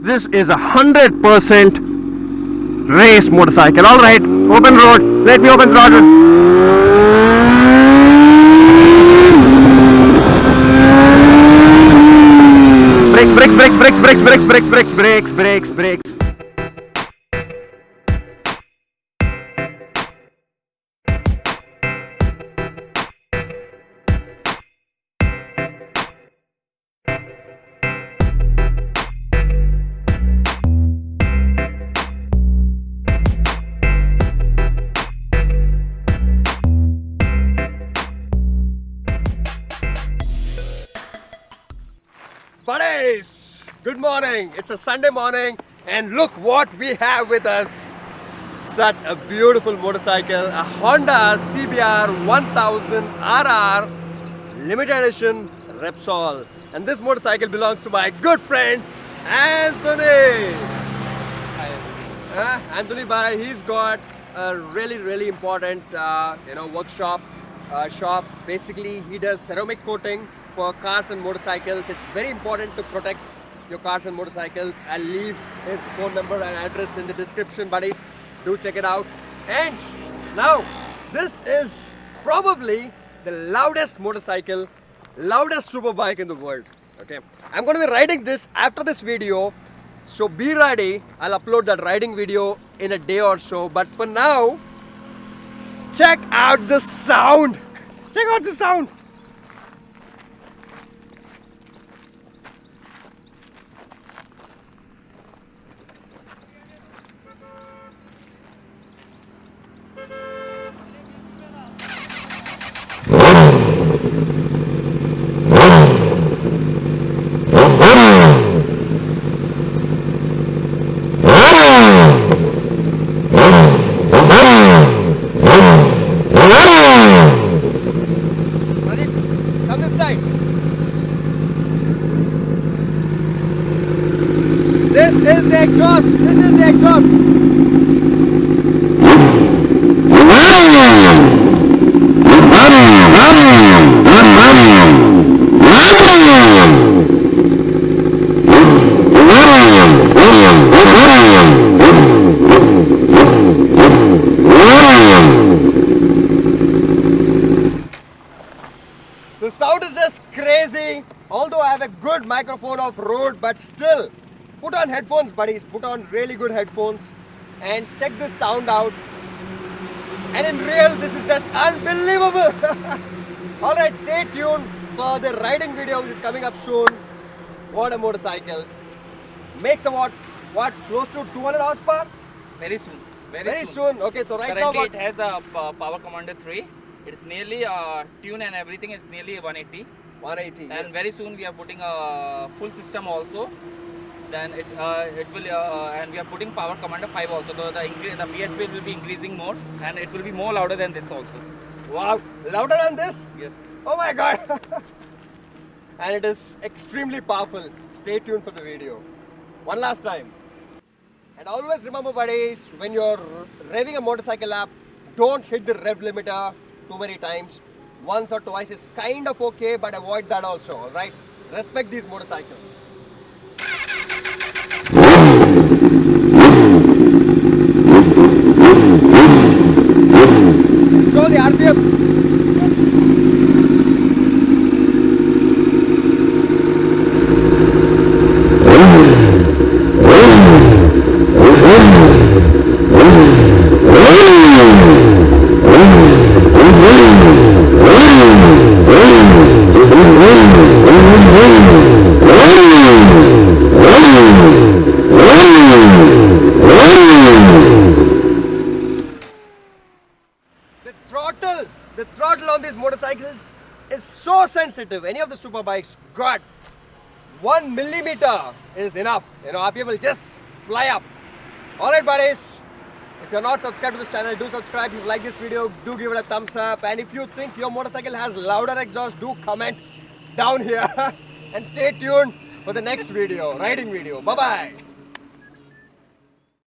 This is 100% race motorcycle. All right, open road. Let me open throttle. Brakes. Buddies, good morning. It's a Sunday morning and look what we have with us. Such a beautiful motorcycle, a Honda CBR 1000 RR limited edition Repsol. And this motorcycle belongs to my good friend Anthony. Anthony bhai, he's got a really important workshop shop. Basically he does ceramic coating for cars and motorcycles. It's very important to protect your cars and motorcycles. I'll leave his phone number and address in the description, buddies. Do check it out. And now, this is probably the loudest motorcycle, loudest super bike in the world. Okay, I'm going to be riding this after this video, so be ready. I'll upload that riding video in a day or so. But for now, check out the sound. Check out the sound. Come this side. This is the exhaust. This is the exhaust. The sound is just crazy. Although I have a good microphone off road, but still, put on headphones, buddies. Put on really good headphones and check this sound out. And in real, this is just unbelievable. Alright, stay tuned for the riding video which is coming up soon. What a motorcycle. Makes about, close to 200 horsepower? Very soon. Very soon. Okay, so right Currently now... it has a Power Commander 3. It's nearly tune and everything. It's nearly 180. 180. And yes. very soon we are putting a full system also. Then it will and we are putting Power Commander 5 also. So the BHP will be increasing more and it will be more louder than this also. Wow, louder than this? Yes. Oh my god. And it is extremely powerful. Stay tuned for the video. One last time. And always remember, buddies, when you're revving a motorcycle up, don't hit the rev limiter too many times. Once or twice is kind of okay, but avoid that also, alright? Respect these motorcycles. Show the RPM. The throttle on these motorcycles is so sensitive. Any of the super bikes, God, 1 millimeter is enough. RPM will just fly up. Alright, buddies. If you're not subscribed to this channel, do subscribe. If you like this video, do give it a thumbs up. And if you think your motorcycle has louder exhaust, do comment down here. And stay tuned for the next video, riding video. Bye-bye.